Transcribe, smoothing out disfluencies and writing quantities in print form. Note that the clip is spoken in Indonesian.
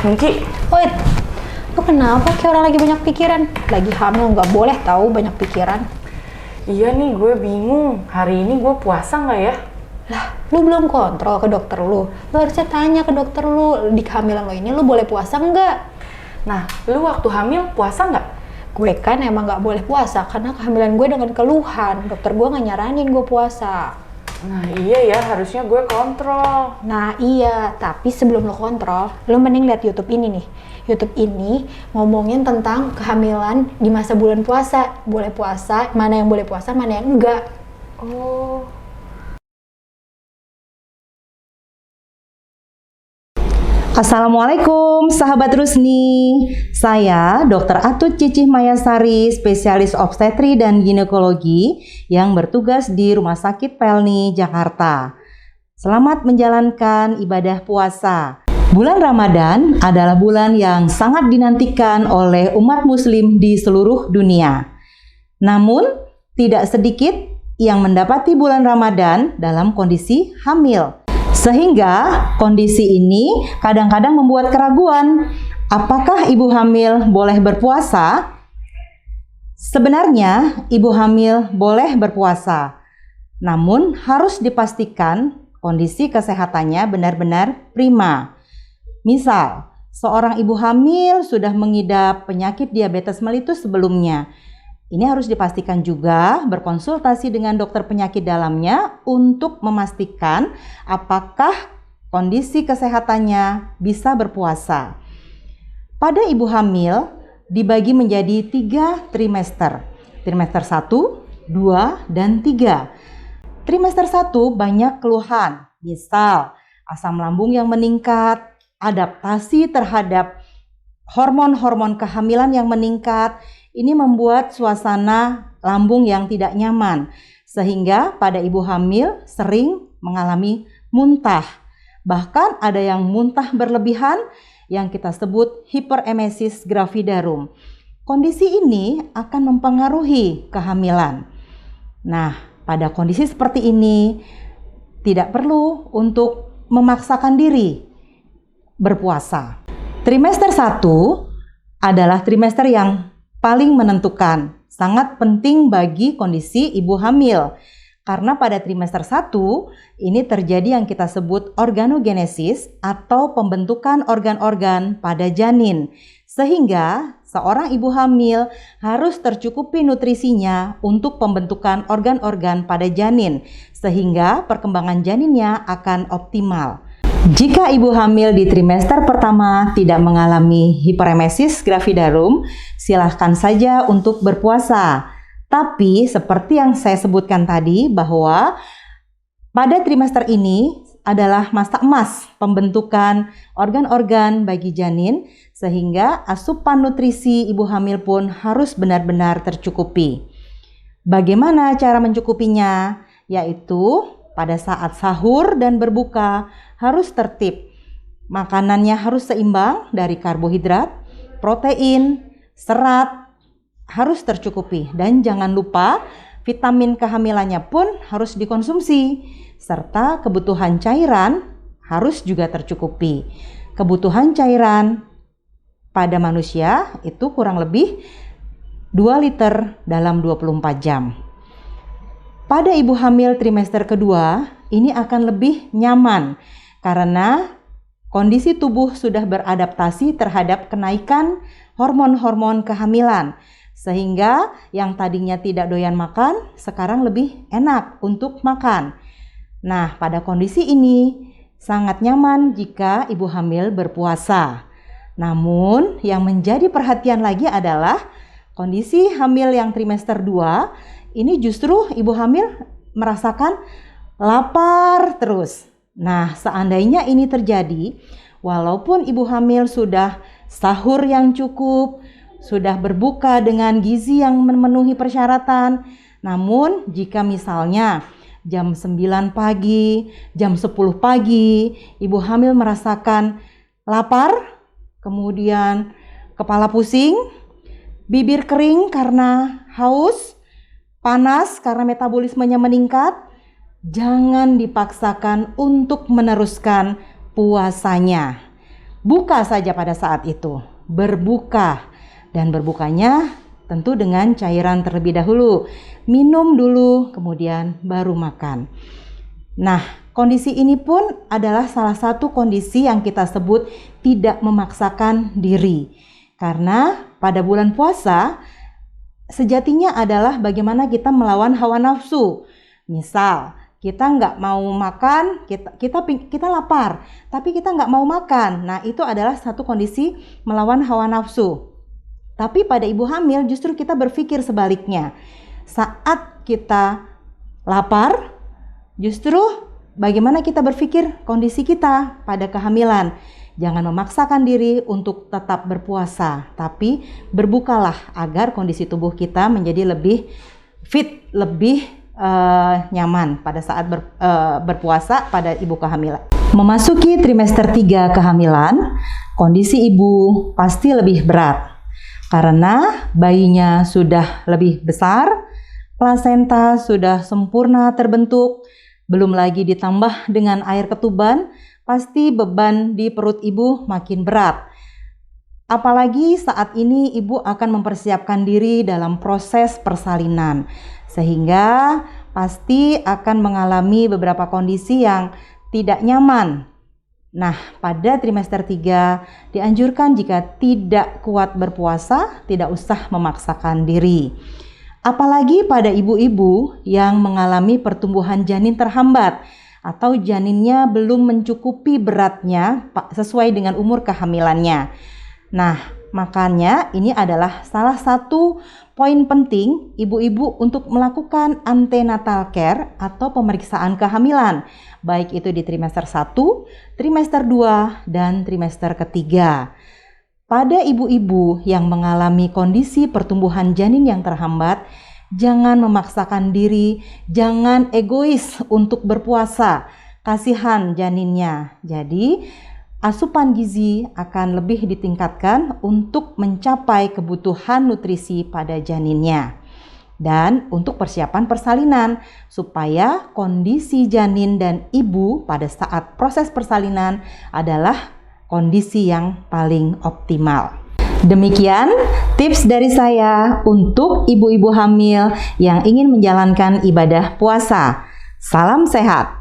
Ki, Woi, lu kenapa kayak orang lagi banyak pikiran? Lagi hamil nggak boleh tahu banyak pikiran. iya nih gue bingung. Hari ini gue puasa nggak ya? Lah, lu belum kontrol ke dokter lu. Lu harusnya tanya ke dokter lu, di kehamilan lo ini lu boleh puasa nggak? Nah, lu waktu hamil puasa nggak? Gue kan emang nggak boleh puasa karena kehamilan gue dengan keluhan. Dokter gue nggak nyaranin gue puasa. Nah iya ya, harusnya gue kontrol. Nah iya, tapi sebelum lo kontrol, lo mending lihat YouTube ini nih. YouTube ini ngomongin tentang kehamilan di masa bulan puasa. Boleh puasa, mana yang boleh puasa, mana yang enggak. Oh, Assalamualaikum sahabat Rusni. Saya Dr. Atut Cicih Mayasari, spesialis obstetri dan ginekologi yang bertugas di Rumah Sakit Pelni, Jakarta. Selamat menjalankan ibadah puasa. Bulan Ramadan adalah bulan yang sangat dinantikan oleh umat muslim di seluruh dunia. Namun, tidak sedikit yang mendapati bulan Ramadan dalam kondisi hamil. Sehingga kondisi ini kadang-kadang membuat keraguan, apakah ibu hamil boleh berpuasa? Sebenarnya ibu hamil boleh berpuasa, namun harus dipastikan kondisi kesehatannya benar-benar prima. Misal, seorang ibu hamil sudah mengidap penyakit diabetes mellitus sebelumnya. Ini harus dipastikan juga berkonsultasi dengan dokter penyakit dalamnya untuk memastikan apakah kondisi kesehatannya bisa berpuasa. Pada ibu hamil dibagi menjadi 3 trimester. Trimester 1, 2, dan 3. Trimester 1 banyak keluhan, misal asam lambung yang meningkat, adaptasi terhadap hormon-hormon kehamilan yang meningkat. Ini membuat suasana lambung yang tidak nyaman, sehingga pada ibu hamil sering mengalami muntah. Bahkan ada yang muntah berlebihan yang kita sebut hiperemesis gravidarum. Kondisi ini akan mempengaruhi kehamilan. Nah, pada kondisi seperti ini tidak perlu untuk memaksakan diri berpuasa. Trimester 1 adalah trimester yang paling menentukan, sangat penting bagi kondisi ibu hamil. Karena pada trimester 1 ini terjadi yang kita sebut organogenesis atau pembentukan organ-organ pada janin. Sehingga seorang ibu hamil harus tercukupi nutrisinya untuk pembentukan organ-organ pada janin, sehingga perkembangan janinnya akan optimal. Jika ibu hamil di trimester pertama tidak mengalami hiperemesis gravidarum, silahkan saja untuk berpuasa. Tapi seperti yang saya sebutkan tadi bahwa pada trimester ini adalah masa emas pembentukan organ-organ bagi janin, sehingga asupan nutrisi ibu hamil pun harus benar-benar tercukupi. Bagaimana cara mencukupinya? Yaitu pada saat sahur dan berbuka harus tertib. Makanannya harus seimbang dari karbohidrat, protein, serat harus tercukupi. Dan jangan lupa vitamin kehamilannya pun harus dikonsumsi. Serta kebutuhan cairan harus juga tercukupi. Kebutuhan cairan pada manusia itu kurang lebih 2 liter dalam 24 jam. Pada ibu hamil trimester kedua, ini akan lebih nyaman karena kondisi tubuh sudah beradaptasi terhadap kenaikan hormon-hormon kehamilan. Sehingga yang tadinya tidak doyan makan, sekarang lebih enak untuk makan. Nah, pada kondisi ini sangat nyaman jika ibu hamil berpuasa. Namun, yang menjadi perhatian lagi adalah kondisi hamil yang trimester 2, ini justru ibu hamil merasakan lapar terus. Nah, seandainya ini terjadi, walaupun ibu hamil sudah sahur yang cukup, sudah berbuka dengan gizi yang memenuhi persyaratan, namun jika misalnya jam 9 pagi, jam 10 pagi, ibu hamil merasakan lapar, kemudian kepala pusing, bibir kering karena haus, panas karena metabolismenya meningkat, jangan dipaksakan untuk meneruskan puasanya. buka saja pada saat itu, berbuka. Dan berbukanya tentu dengan cairan terlebih dahulu. Minum dulu, kemudian baru makan. Nah, kondisi ini pun adalah salah satu kondisi yang kita sebut tidak memaksakan diri. Karena pada bulan puasa, sejatinya adalah bagaimana kita melawan hawa nafsu. Misal, kita nggak mau makan, kita lapar, tapi kita nggak mau makan. Nah, itu adalah satu kondisi melawan hawa nafsu. Tapi pada ibu hamil justru kita berpikir sebaliknya. Saat kita lapar, justru bagaimana kita berpikir kondisi kita pada kehamilan. Jangan memaksakan diri untuk tetap berpuasa, tapi berbukalah agar kondisi tubuh kita menjadi lebih fit, lebih nyaman pada saat berpuasa pada ibu kehamilan. Memasuki trimester 3 kehamilan, kondisi ibu pasti lebih berat karena bayinya sudah lebih besar, plasenta sudah sempurna terbentuk, belum lagi ditambah dengan air ketuban, pasti beban di perut ibu makin berat. Apalagi saat ini ibu akan mempersiapkan diri dalam proses persalinan, sehingga pasti akan mengalami beberapa kondisi yang tidak nyaman. Nah, pada trimester 3 dianjurkan jika tidak kuat berpuasa, tidak usah memaksakan diri. Apalagi pada ibu-ibu yang mengalami pertumbuhan janin terhambat atau janinnya belum mencukupi beratnya sesuai dengan umur kehamilannya. Nah, makanya ini adalah salah satu poin penting ibu-ibu untuk melakukan antenatal care atau pemeriksaan kehamilan, baik itu di trimester 1, trimester 2, dan trimester ketiga. Pada ibu-ibu yang mengalami kondisi pertumbuhan janin yang terhambat, jangan memaksakan diri, jangan egois untuk berpuasa, kasihan janinnya. Jadi, asupan gizi akan lebih ditingkatkan untuk mencapai kebutuhan nutrisi pada janinnya. Dan untuk persiapan persalinan, supaya kondisi janin dan ibu pada saat proses persalinan adalah kondisi yang paling optimal. Demikian tips dari saya untuk ibu-ibu hamil yang ingin menjalankan ibadah puasa. Salam sehat!